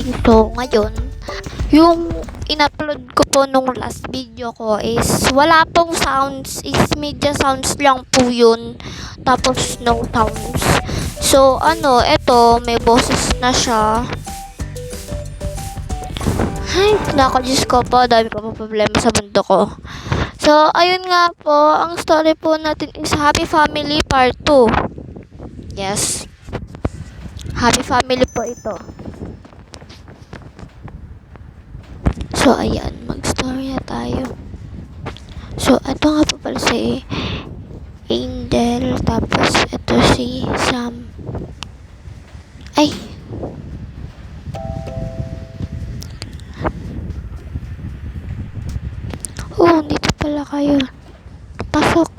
So, ngayon, yung in-upload ko po nung last video ko is wala pong sounds, is media sounds lang po yun. Tapos no sounds. So, eto, may boses na siya. Ay, nako, Diyos ko po, dami ko po problema sa mundo ko. So, ayun nga po, ang story po natin is Happy Family Part 2. Yes. Happy Family po ito. So, ayan, mag-story na tayo. So, ito nga po pala si Angel, tapos ito si Sam. Ay! Oh, dito pala kayo. Pasok.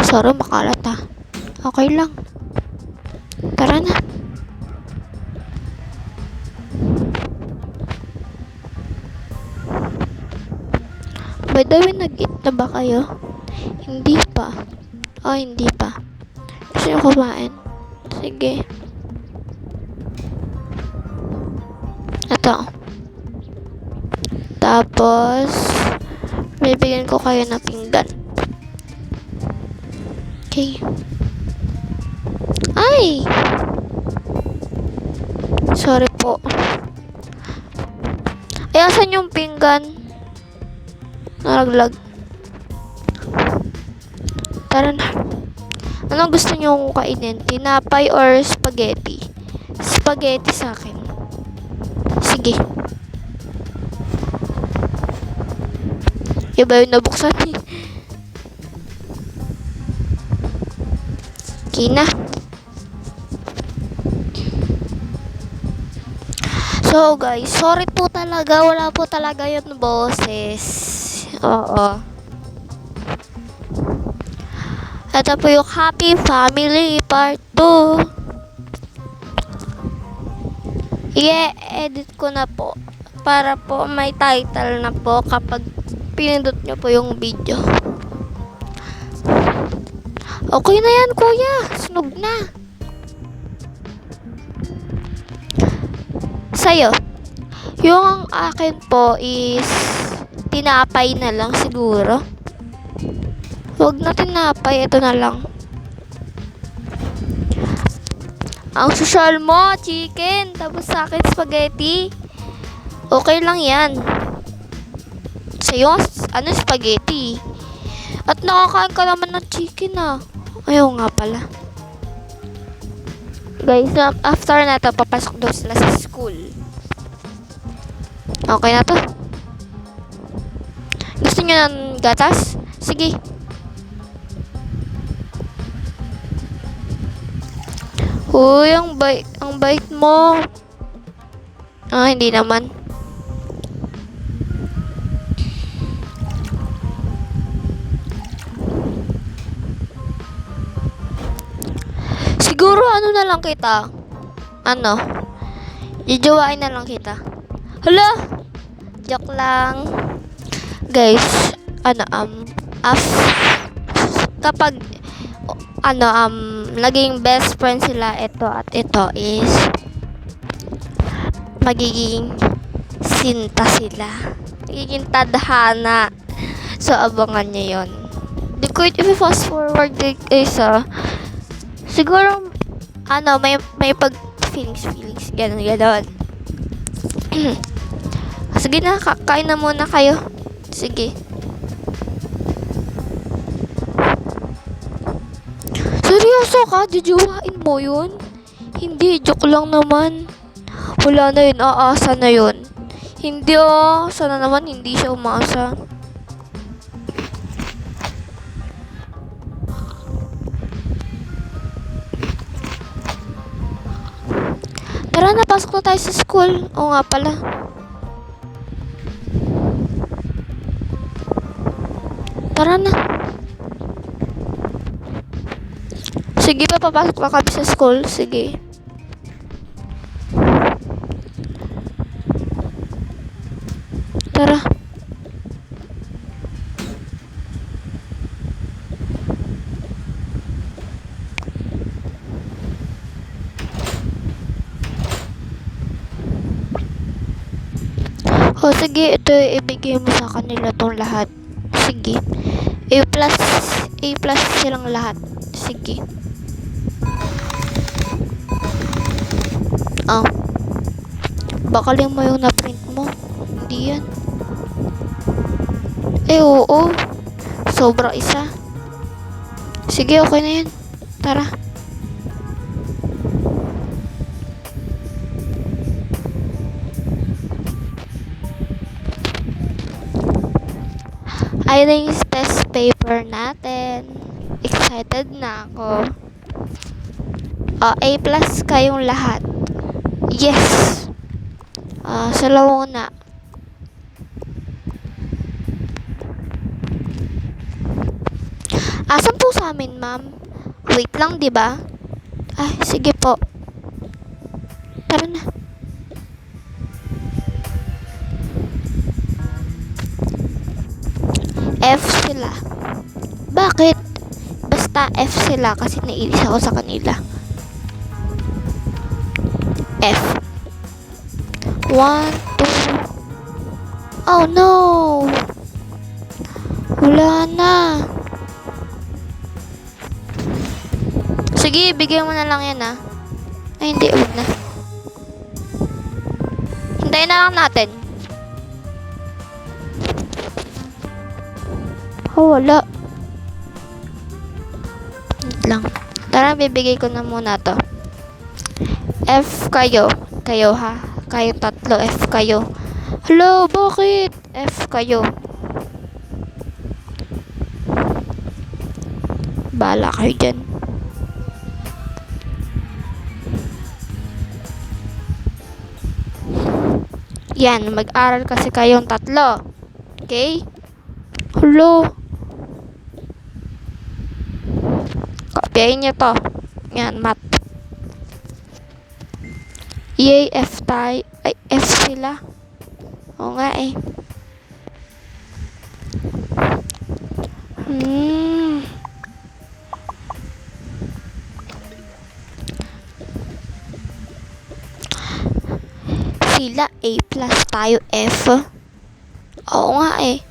Sorry, makalat ah. Okay lang. Tara na. By the way, nag-eat na ba kayo? Hindi pa. Oh, hindi pa. Gusto nyo kumain? Sige. Ito. Tapos, bibigyan ko kayo ng pinggan. Okay. Ay! Sorry po. Ay, asan yung pinggan? Naraglag. Tara na. Anong gusto nyo kainin? Tinapay or spaghetti? Spaghetti sa akin. Sige. Iba yung nabuksan eh. Okay na. So guys, sorry po talaga. Wala po talaga yun boses. Oo. Ito po yung Happy Family Part 2. I-edit ko na po. Para po may title na po kapag pinindot nyo po yung video. Okay na yan, kuya. Sunog na. Sa'yo. Yung akin po is tinapay na lang siguro. Huwag na tinapay. Ito na lang. Ang social mo, chicken. Tapos sa akin, spaghetti. Okay lang yan. Sa'yo, spaghetti. At nakakain ka naman ng chicken ah. Ayaw nga pala. Guys, after na to, papasok daw sila sa school. Okay na to. Gusto nyo ng gatas? Sige. Uy, ang bait mo. Ah, hindi naman. Siguro na lang kita. Ijowain na lang kita. Hala! Joke lang. Guys, kapag naging best friend sila, ito at ito is magiging sinta sila. Magiging tadhana. So, abangan nyo yun. Di ko i-fast forward guys siguro may pag feelings ganon. Sige na, kain na muna kayo. Sige. Seryoso ka? Jujuwain mo yun? Hindi, joke lang naman. Wala na yun, aasa na yun. Hindi sana naman hindi siya umaasa. Tara na, pasok na tayo sa school. Oo nga pala. Tara na. Sige pa, papasok na kami sa school. Sige. Tara. O sige, ito ibigay mo sa kanila tong lahat. Sige. A plus, A plus silang lahat. Sige. Ah, bakaling mo yung na-print mo. Hindi yan. Oo. Sobra isa. Sige, okay na yan. Tara. Ayun yung test paper natin. Excited na ako. A plus kayong lahat. Yes! Sa lawuna. Asan po sa amin, ma'am? Wait lang, di ba? Ay, sige po. Tara na. F sila. Bakit? Basta F sila kasi nailis ako sa kanila. F. 1, 2. Oh no! Wala na. Sige, bigyan mo na lang yan Ay, hindi. Huwag na. Hintayin na lang natin. Wala. Wait lang. Tara, bibigay ko na muna to. F kayo. Kayo ha. Kayo tatlo. F kayo. Hello, bakit? F kayo. Bahala kayo dyan. Yan, mag-aral kasi kayong tatlo. Okay? Hello. Kopyahin nyo to. Yan, math. Yay, F tayo. Ay, F sila. Oo nga eh. Sila A plus tayo F. Oo nga eh.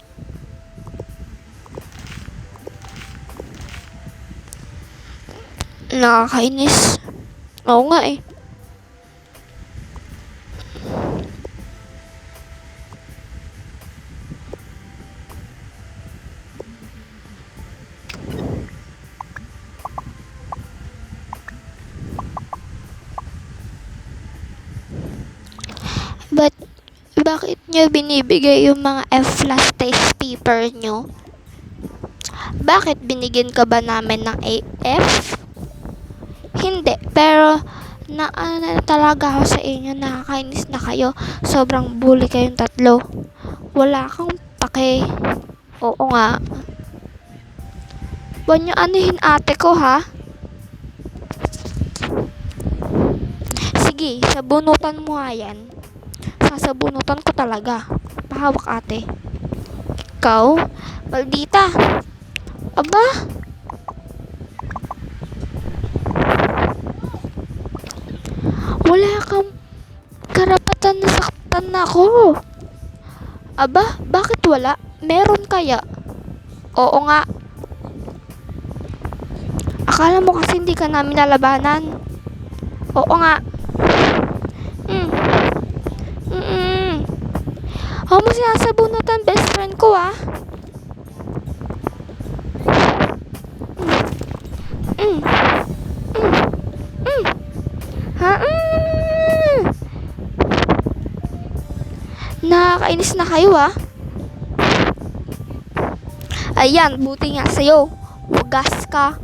Nakakainis. Oo nga eh. Bakit nyo binibigay yung mga F plus test paper nyo? Bakit binigyan ka ba namin ng AF? Hindi, pero na talaga ako sa inyo, nakakainis na kayo. Sobrang bully kayong tatlo. Wala kang pake. Oo nga. Huwag nyo anuhin ate ko ha. Sige, sabunutan mo nga yan. Sasabunutan ko talaga. Pahawak ate. Ikaw? Maldita. Aba? Wala kang karapatan na saktan ako. Aba? Bakit wala? Meron kaya? Oo nga. Akala mo kasi hindi ka namin lalabanan. Oo nga. Ako mo sinasabunutan, best friend ko Nakakainis na kayo Ayan, buti nga sa'yo. Wagas ka.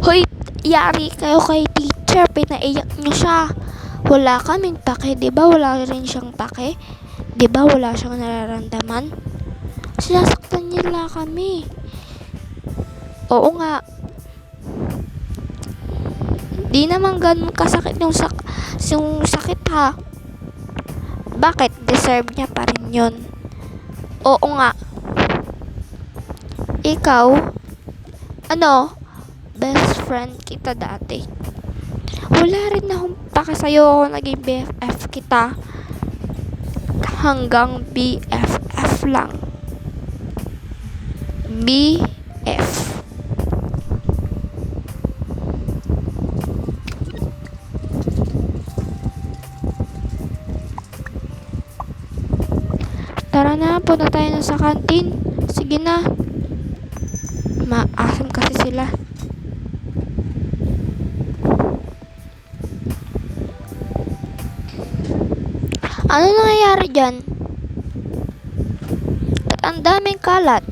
Hoy, yari kayo kay teacher, pinaiyak niyo siya. Wala kaming pake, di ba? Wala rin siyang pake. Di ba wala siyang nararamdaman? Sinasaktan nila kami. Oo nga. Di naman ganun kasakit yung sakit ha. Bakit? Deserve niya pa rin yun. Oo nga. Ikaw? Ano? best friend kita dati. Wala rin akong pake sa'yo ako naging BFF kita. Hanggang BFF lang. BF. Tara na, punta tayo na sa kantin. Sige na. Maasim kasi sila. Ano nangyayari dyan? At ang daming kalat.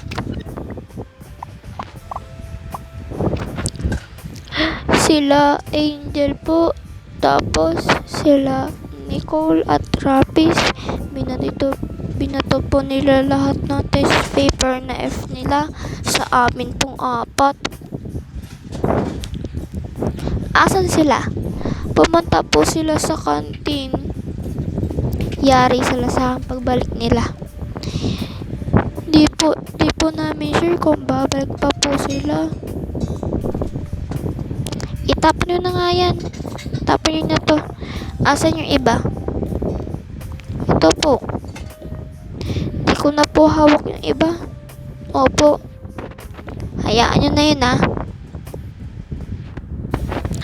Sila Angel po. Tapos sila Nicole at Travis. Binato po nila lahat ng test paper na F nila sa amin pong apat. Asan sila? Pumunta po sila sa kantin. Yari sila sa pagbalik nila. Di po namin sure kung babalik pa po sila. Itap nyo na nga yan. Tapon nyo na to. Asan yung iba? Ito po. Di ko na po hawak yung iba. Opo. Hayaan nyo na yun ha.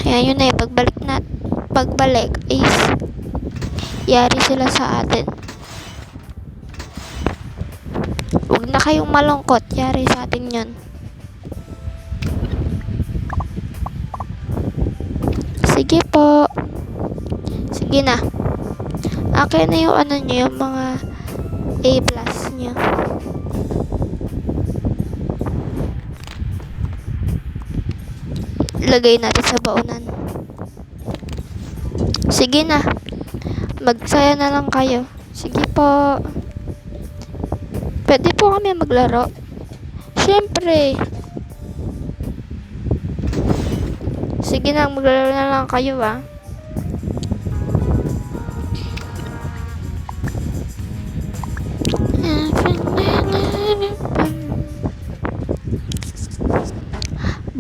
Hayaan nyo na yun. Pagbalik is yari sila sa atin. Huwag na kayong malungkot. Yari sa atin yun. Sige po. Sige na. Akin na yung ano nyo, yung mga A+ nyo. Lagay natin sa baunan. Sige na. Magsaya na lang kayo. Sige po. Pwede po kami maglaro. Siyempre. Sige na, maglaro na lang kayo ah.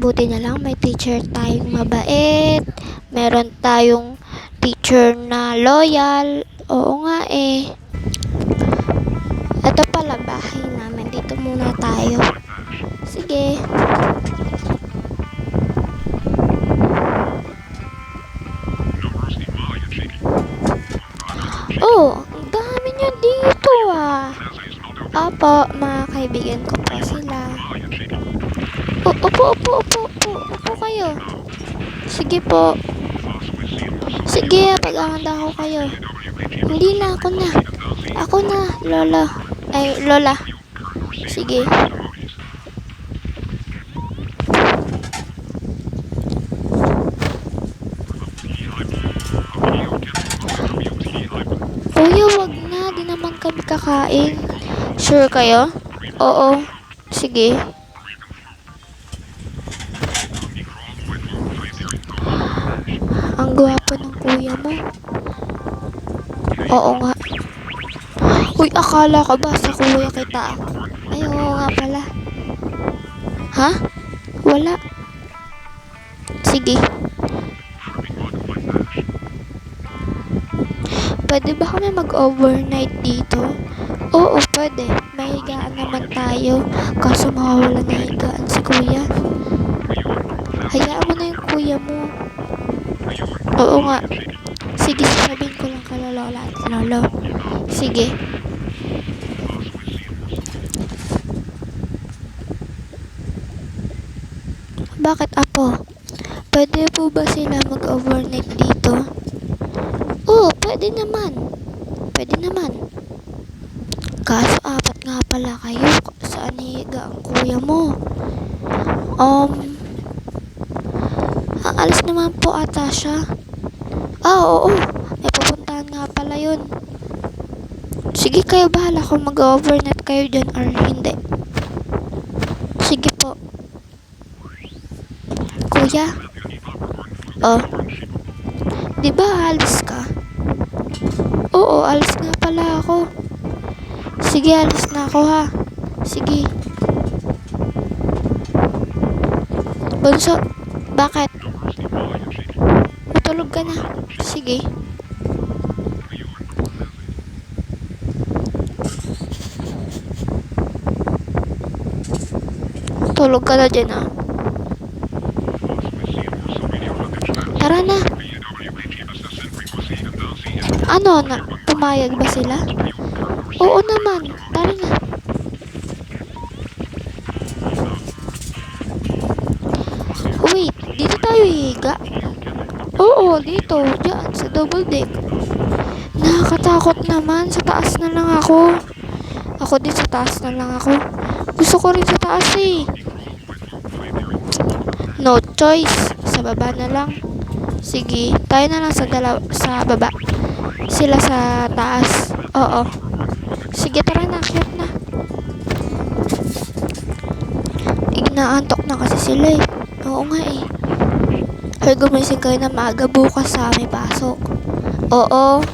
Buti na lang may teacher tayong mabait. Meron tayong teacher na loyal. Oo nga eh. Ito pala bahay namin. Dito muna tayo. Sige. Oh, ang dami nyo dito ah. Opo, mga kaibigan ko po sila. Upo kayo. Sige po. Sige, paghahanda ko kayo. Hindi na, ako na. Ako na, Lola. Ay, Lola. Sige. Kuya, wag na. Di naman kami kakain. Sure kayo? Oo. Sige. Ang gwapo ng kuya mo. Oo nga. Uy, akala ko ba sa kuya kita? Ay, oo nga pala. Ha? Wala. Sige. Pwede ba kami mag-overnight dito? Oo, pwede. May higaan naman tayo. Kaso mawawala na higaan si kuya. Hayaan mo na yung kuya mo. Oo nga. Sige, sabihin ko lang kala Lola at Lolo. Sige. Bakit apo? Pwede po ba sila mag-overnight dito? Oo, pwede naman. Pwede naman. Kaso apat nga pala kayo. Saan higa ang kuya mo? Aalis naman po ata siya. Oo. May pupuntahan nga pala yun. Sige, kayo bahala kung mag-overnight kayo dyan or hindi. Sige po. Kuya? Oh. Di ba alis ka? Oo, alis nga pala ako. Sige, alis na ako ha. Sige. Bunso, Bakit? Matulog ka na. Sige. Tulog ka na dyan ah. Tara na. Ano na? Pumayag ba sila? Oo naman. Tara na. Wait, dito tayo hihiga? Oo, dito. Diyan, sa double deck. Nakakatakot naman. Sa taas na lang ako. Ako din sa taas na lang ako. Gusto ko rin sa taas eh. No choice. Sa baba na lang. Sige, tayo na lang sa baba. Sila sa taas. Oo. Sige, tara na. Akyat na. Inaantok na kasi sila eh. Oo nga eh. Ay, gumising kayo na maaga bukas sa may pasok. Oo.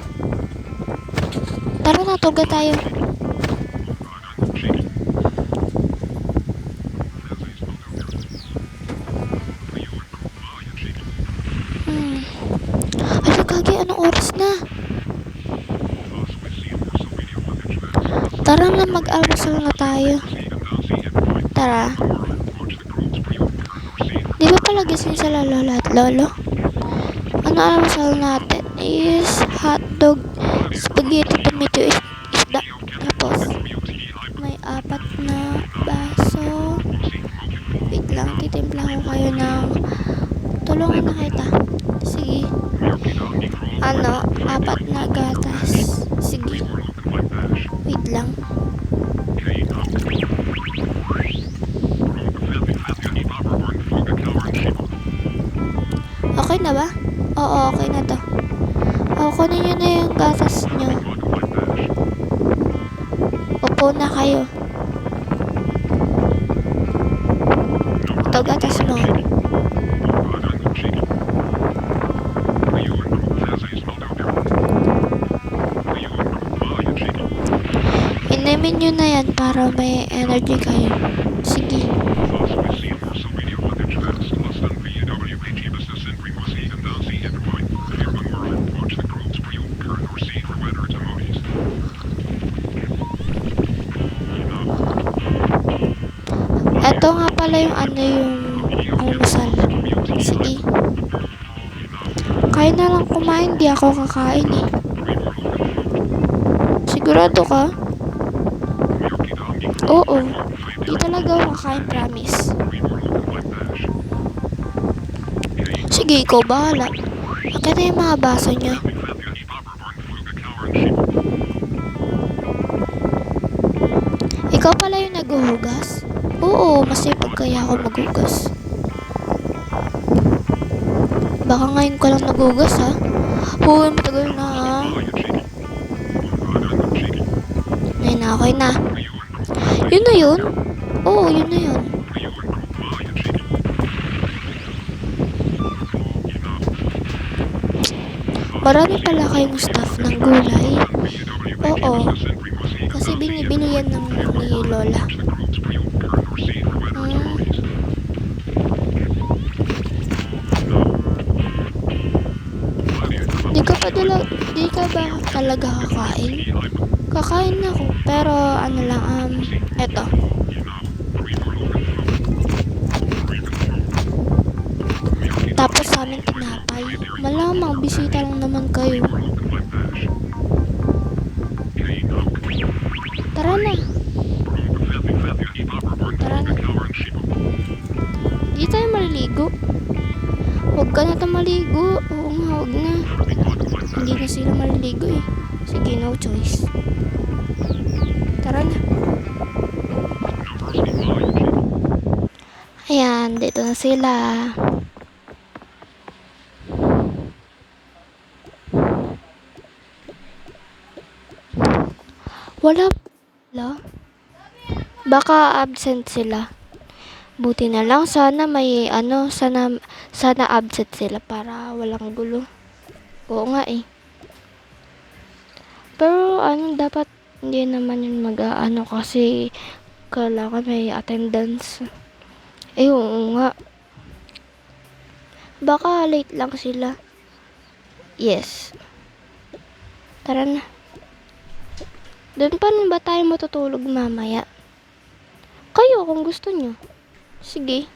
Tara na, tuga tayo. Ala, kagi, anong oras na? Tara na, mag-almusal na tayo. Tara. Di ba pala gising sa lola at lolo? Ano almusal natin is hotdog, spaghetti, tomato, isda. Tapos, may 4 na baso. Wait lang, titimpla ko kayo ng... Tulungan na kita. Sige. 4 na gatas. Sige. Wait lang. Okay na ba? Oo, okay na to. Kunin nyo na yung gatas nyo. Upo na kayo. Ito gatas mo. Inumin nyo na yan para may energy kayo. Sige. Ito nga pala yung yung almusal. Sige. Kaya na lang kumain, di ako kakain eh. Sigurado ka? Oo. Di talaga ako kakain, promise. Sige, ikaw bahala. Akin na yung mga baso niya. Ikaw pala yung naghuhugas? Oo, masipag kaya ako maghugas. Baka ngayon ko lang naghugas ha? Oo, matagal na ha? Ngayon na, okay na. Yun na yun? Oo, yun na yun. Marami pala kayong staff ng gulay. Oo. Kasi binibili yan ni Lola. Di ka ba talaga kakain? Kakain ako. Pero ano lang, eto. Tapos sa amin tinapay. Malamang bisita lang naman kayo. Tara na. Tara na. Di tayo maliligo. Huwag ka na maligo. Oo nga, huwag na. Hindi na sila maliligo eh. Sige, no choice. Tara na. Ayan, dito na sila. Wala. Baka absent sila. Buti na lang, sana may sana absent sila para walang gulo. Oo nga eh. Pero dapat hindi naman yun kasi kailangan may attendance. Eh, oo nga. Baka late lang sila. Yes. Tara na. Doon pa rin ba tayo matutulog mamaya? Kayo kung gusto nyo. Sige.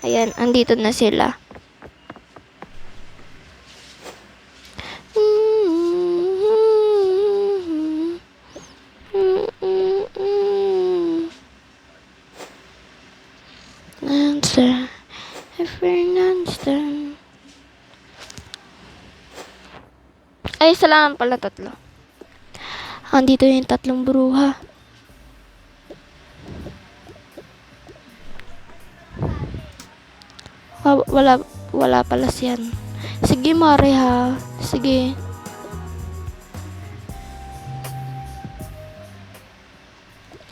Ayan, andito na sila. Answer. Fernandson. Ay, isa lang pala, tatlo. Andito yung tatlong bruha. Wala pala siyan. Sige, Mare ha. Sige.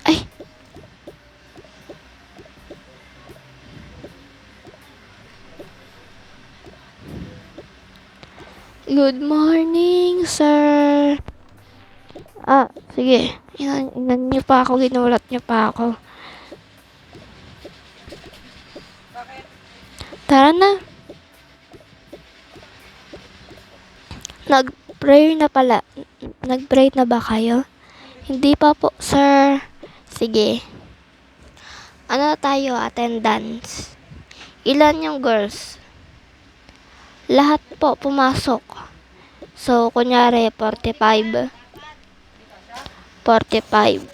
Ay. Good morning, sir. Sige. Inan niyo pa ako, ginulat niyo pa ako. Tara na. Nag-pray na pala. Nag-pray na ba kayo? Hindi pa po, sir. Sige. Ano tayo? Attendance. Ilan yung girls? Lahat po pumasok. So, kunyari, 45. 45.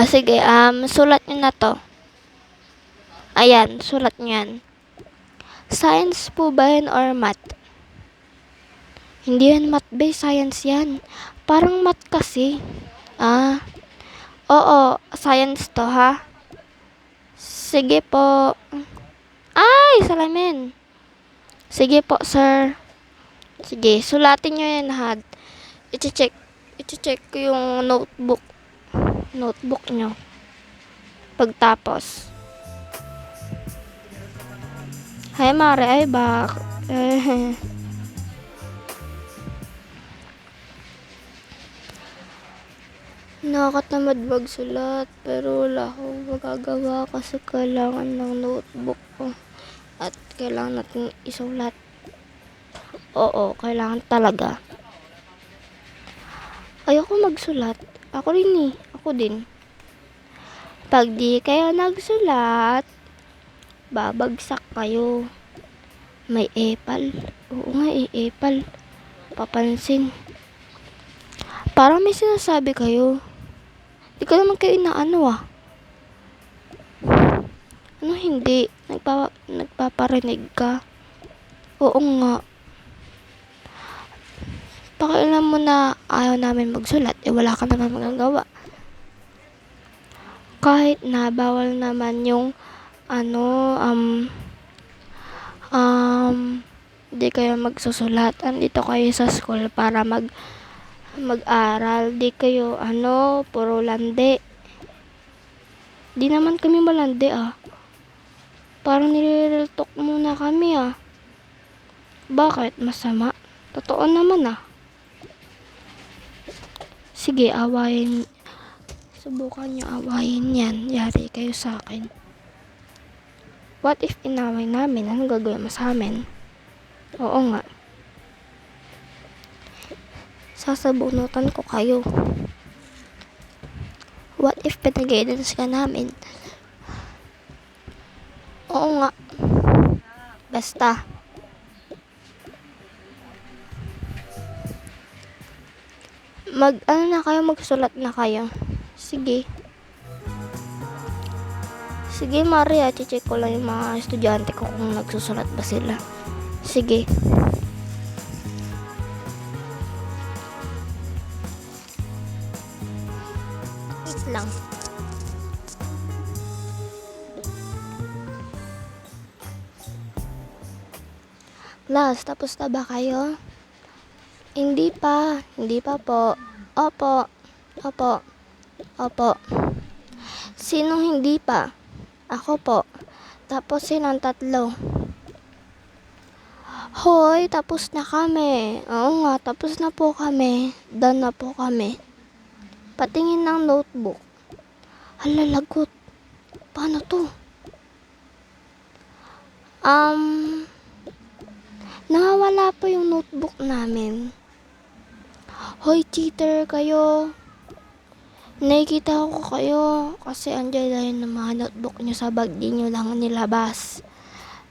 Sige, sulat nyo na to. Ayan, sulat nyo yan. Science po ba yan or math? Hindi yan math-based, science yan. Parang math kasi. Oo, science to ha. Sige po. Ay, salamin. Sige po, sir. Sige, sulatin nyo yan ha. I-check ko yung notebook nyo. Pagtapos. Hi, Mare. Ay, bak. Nakakatamad magsulat, pero wala akong magagawa kasi kailangan ng notebook ko. At kailangan natin isulat. Oo, kailangan talaga. Ayoko magsulat. Ako rin eh. Ako din. Pag di kayo nagsulat, babagsak kayo. May epal. Oo nga epal. Papansin. Parang may sinasabi kayo. Di ka naman kayo inaano Ano hindi? Nagpaparinig ka. Oo nga. Pakialam mo na ayaw namin magsulat. Wala ka naman magagawa. Kahit na bawal naman yung di kayo magsusulat. Andito kayo sa school para mag-aral. Di kayo puro lande. Di naman kami malande Parang nilireltok muna kami Bakit? Masama? Totoo naman Sige, subukan nyo awayin yan. Yari kayo sa akin. What if inaway namin? Anong gagawin mo sa amin? Oo nga. Sasabunutan ko kayo. What if pinag-guidance ka namin? Oo nga. Basta. Magsulat na kayo. Sige. Sige, Maria. Check ko lang yung mga estudyante ko kung nagsusulat ba sila. Sige. Wait lang. Class, tapos na ba kayo? Hindi pa po. Opo. Sinong hindi pa? Ako po. Tapos sinong tatlo? Hoy, tapos na kami. Oo nga, tapos na po kami. Done na po kami. Patingin ng notebook. Hala, lagot. Paano to? Um, Nawawala po yung notebook namin. Hoy, cheater kayo. Nakikita ko kayo kasi andyan lang yung mga notebook nyo sa bag, di nyo lang nilabas.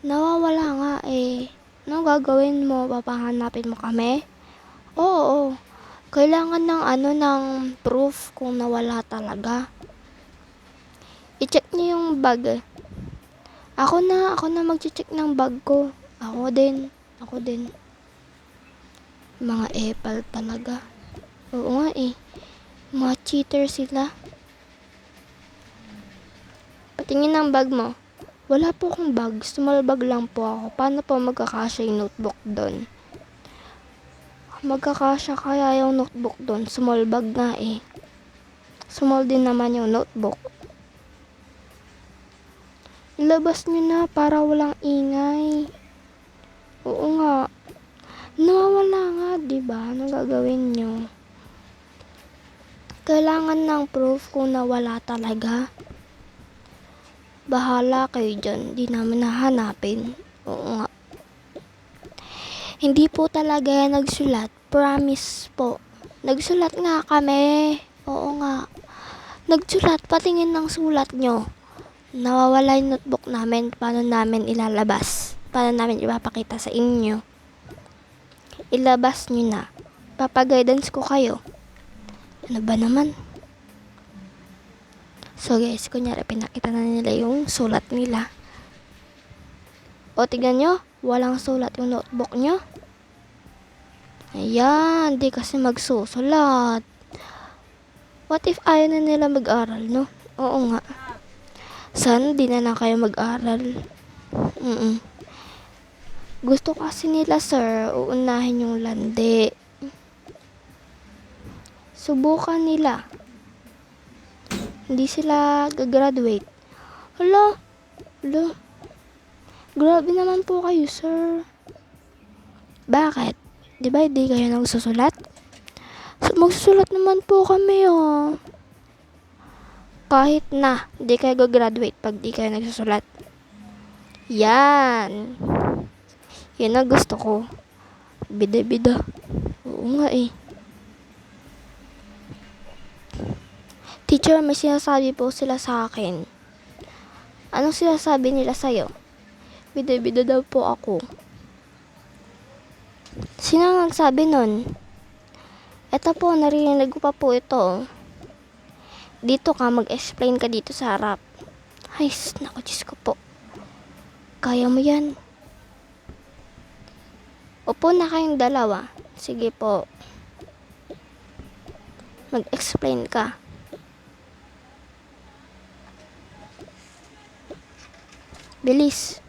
Nawawala nga eh. Ano gagawin mo? Papahanapin mo kami? Oo. Kailangan ng proof kung nawala talaga. I-check niyo yung bag. Ako na mag-check ng bag ko. Ako din. Mga epal talaga. Oo nga eh. Mga cheater sila. Patingin ng bag mo. Wala po akong bag. Small bag lang po ako. Paano po magkakasya yung notebook doon? Magkakasya kaya yung notebook doon? Small bag nga eh. Small din naman yung notebook. Ilabas nyo na para walang ingay. Oo nga. Nawawala nga, diba? Ano gagawin nyo? Kailangan ng proof kung nawala talaga. Bahala kayo dyan. Di namin nahanapin. Oo nga. Hindi po talaga nagsulat. Promise po. Nagsulat nga kami. Oo nga. Nagsulat. Patingin ng sulat nyo. Nawawala yung notebook namin. Paano namin ilalabas? Paano namin ipapakita sa inyo? Ilabas nyo na. Papaguidance ko kayo. Ano ba naman? So guys, kunyari pinakita na nila yung sulat nila. O tignan nyo, walang sulat yung notebook nyo. Ayan, di kasi magsusulat. What if ayaw na nila mag-aral, no? Oo nga. Sana di na lang kayo mag-aral. Gusto kasi nila, sir, uunahin yung landi. Subukan nila. Hindi sila gagraduate. Hala. Grabe naman po kayo, sir. Bakit? Di ba hindi kayo nagsusulat? So, magsusulat naman po kami, oh. Kahit na, di kayo gagraduate pag di kayo nagsusulat. Yan. Yan ang gusto ko. Bida-bida. Oo nga eh. Teacher, may sinasabi po sila sa akin. Anong sinasabi nila sa'yo? Bida-bida daw po ako. Sino nagsabi nun? Eto po, narinig ko pa po ito. Dito ka, mag-explain ka dito sa harap. Ay, naku, Diyos ko po. Kaya mo yan. Upo na kayong dalawa. Sige po. Mag-explain ka. Bilis.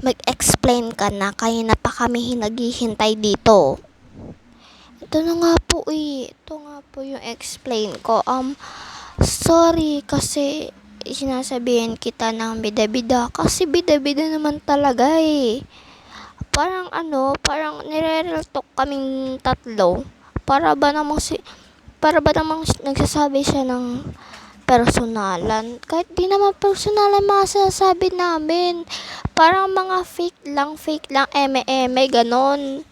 Mag-explain ka na, kaya na pa kami naghihintay dito. Ito na nga po eh. Ito nga po yung explain ko. Sorry kasi sinasabihin kita ng bida-bida. Kasi bida-bida naman talaga eh. Parang nire-real talk kaming tatlo. Para ba namang nagsasabi siya ng personalan. Kahit di naman personalan mga sinasabi namin. Parang mga fake lang, eme-eme, ganon.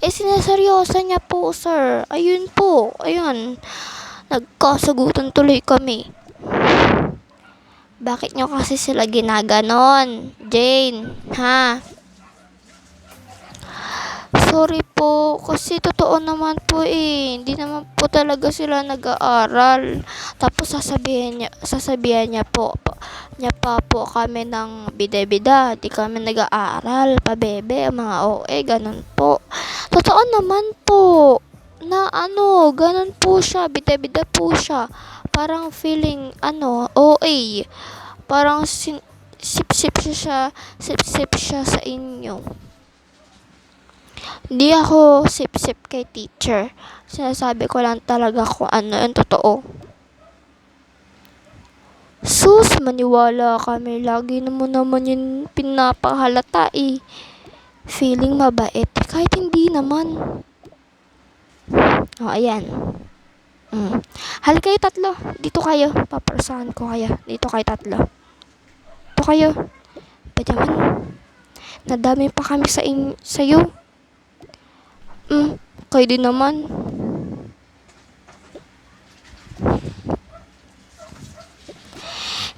Eh, sinaseryosa niya po, sir. Ayun po, ayun. Nagkasagutan tuloy kami. Bakit nyo kasi sila ginaganon? Jane, ha? Sorry po, kasi totoo naman po eh. Hindi naman po talaga sila nag-aaral. Tapos sasabihan niya pa po kami ng bida-bida. Di kami nag-aaral, pabebe, mga OA, ganun po. Totoo naman po na ganun po siya, bida-bida po siya. Parang feeling, OA. Parang sip-sip siya sa inyo. Hindi ako sip-sip kay teacher. Sinasabi ko lang talaga kung ano yung totoo. Sus, maniwala kami. Lagi naman yung pinapahalata eh. feeling mabait. Kahit hindi naman. O, ayan. Hal kayo tatlo. Dito kayo. Paparusahan ko kayo. Dito kayo tatlo. Dito kayo. Ba't naman? Nadami pa kami sa'yo. Kayo din naman.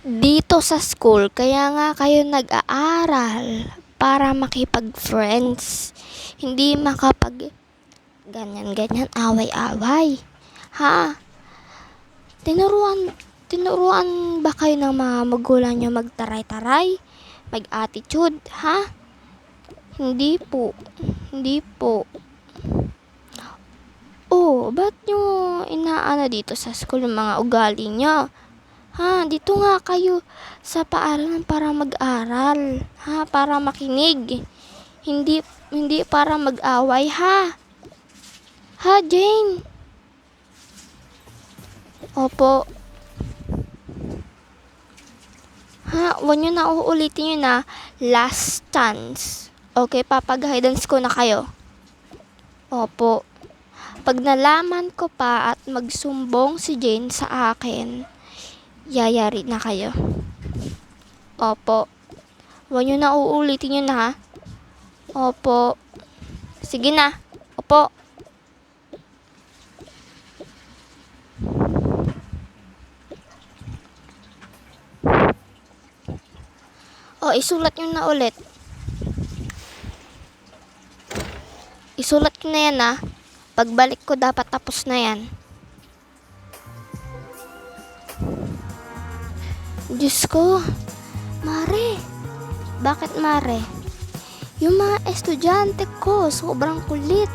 Dito sa school, kaya nga kayo nag-aaral para makipag-friends. Hindi makapag ganyan-ganyan, away-away. Ha? Tinuruan ba kayo ng mga magulang nyo magtaray-taray? Mag-attitude, ha? Hindi po. Hindi po. Oh, ba't nyo inaano dito sa school yung mga ugali nyo? Ha, dito nga kayo sa paaralan para mag-aral. Ha, para makinig. Hindi para mag-away, ha? Ha, Jane? Opo. Ha, huwag nyo na uulitin yun na last chance. Okay, papag-guidance ko na kayo. Opo. Pag nalaman ko pa at magsumbong si Jane sa akin, yayari na kayo. Opo. Huwag nyo na uulitin yun ha. Opo. Sige na. Opo. O, isulat nyo na ulit. Isulat nyo na yan ha. Pagbalik ko dapat tapos na yan. Diyos ko. Mare. Bakit Mare? Yung mga estudyante ko, sobrang kulit.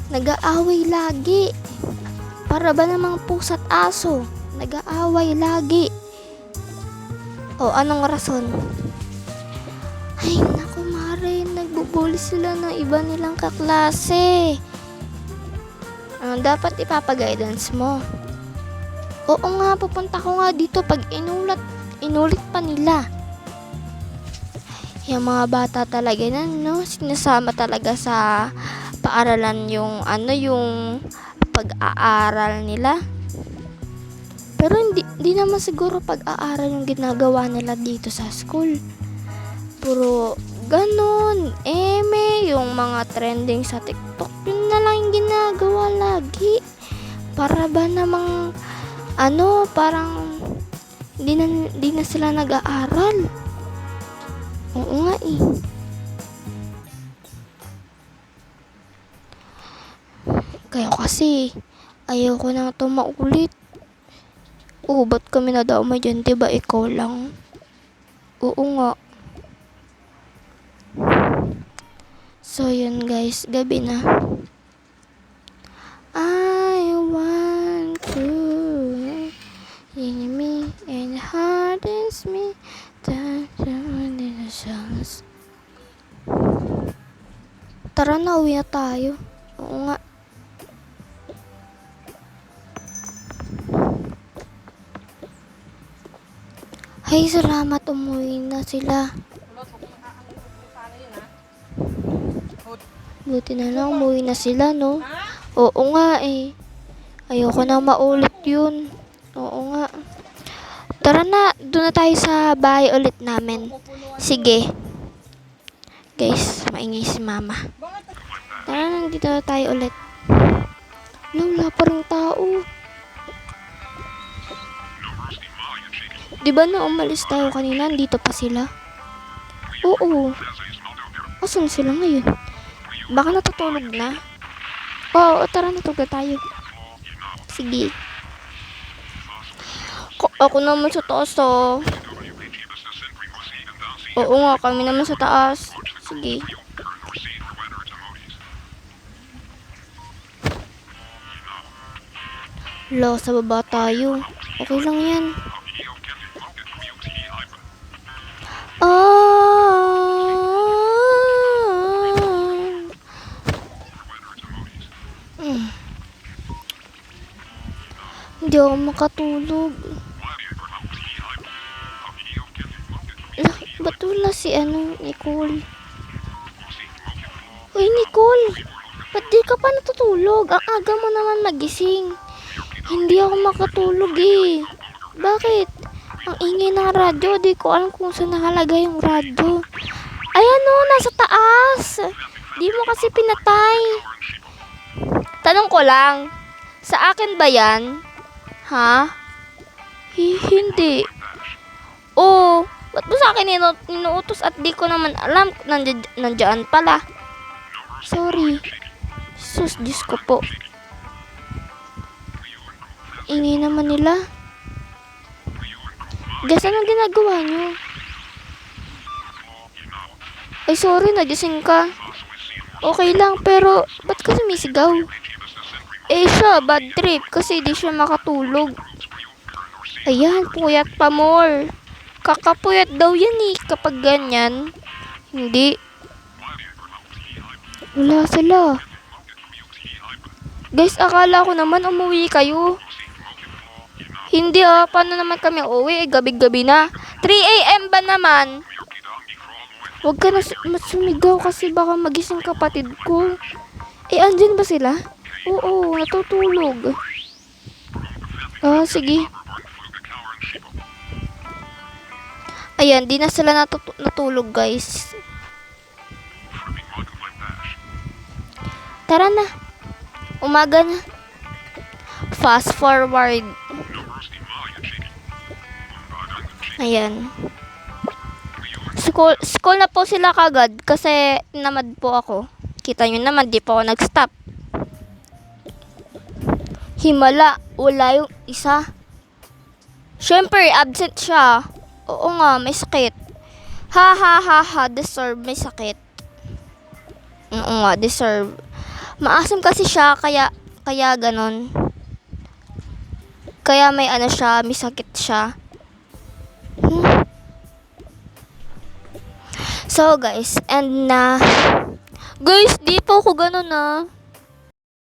Nag-aaway lagi. Para ba namang pusa't aso? Nag-aaway lagi. O, anong rason? Ay, naku Mare. Nagbubuli sila ng iba nilang kaklase. Dapat ipapag-guidance mo. Oo nga, pupunta ko nga dito pag inulit pa nila. Yung mga bata talaga na, no? Sinasama talaga sa paaralan yung pag-aaral nila. Pero hindi naman siguro pag-aaral yung ginagawa nila dito sa school. Puro ganon, yung mga trending sa TikTok, yun na lang yung ginagawa lagi. Para ba namang parang di na sila nag-aaral. Oo nga eh. Kaya kasi ayaw ko na ito maulit. Ba't kami nadamay dyan? Diba ikaw lang? Oo nga. So yun guys, gabi na. I want to in me and hardens me that the songs. Tara na, uwi na tayo. Oo nga. Ay, salamat, umuwi na sila. Buti na lang, umuwi na sila, no? Oo nga eh. Ayoko na maulit yun. Oo nga. Tara na, doon na tayo sa bahay ulit namin. Sige. Guys, maingay si mama. Tara na, dito na tayo ulit. Wala pa rin tao. Diba na umalis tayo kanina, dito pa sila? Oo. Asan sila ngayon? Baka natutulog na. Oo, tara natulog na tayo. Sige. Ako naman sa taas oh. Oo nga, kami naman sa taas. Sige. Lo, sa baba tayo. Okay lang yan. Hindi ako makatulog. Ba't wala si Nicole? Uy, Nicole, ba't di ka pa natutulog? Ang aga mo naman magising. Hindi ako makatulog eh. Bakit? Ang ingay ng radyo, di ko alam kung saan nakalagay yung radyo. Ayan o, nasa taas. Di mo kasi pinatay. Tanong ko lang, sa akin ba yan? Ha? Hindi. Oh, ba't mo sa akin inuutos at di ko naman alam nandiyan pala. Sorry. Sus, Diyos ko po. Ingay naman nila. Guys, anong ginagawa nyo? Ay, sorry, nagising ka. Okay lang, pero ba't ka sumisigaw? Eh siya, bad trip kasi di siya makatulog. Ayan, puyat pa more. Kakapuyat daw yan eh kapag ganyan. Hindi. Wala sila. Guys, akala ko naman umuwi kayo. Hindi paano naman kami uuwi? Gabi-gabi na. 3 AM ba naman? Huwag ka na sumigaw kasi baka magising kapatid ko. Eh, andyan ba sila? Oo, natutulog. Ah, sige. Ayan, di na sila natulog, guys. Tara na. Umaga na. Fast forward. Ayan. School na po sila kagad kasi namad po ako. Kita nyo naman, di po ako nag-stop. Himala, wala yung isa. Siyempre, absent siya. Oo nga, may sakit. Ha ha ha ha, deserve, may sakit. Oo nga, deserve. Maasim kasi siya, kaya ganon. Kaya may ano siya, may sakit siya. So guys, and guys, di po ako ganun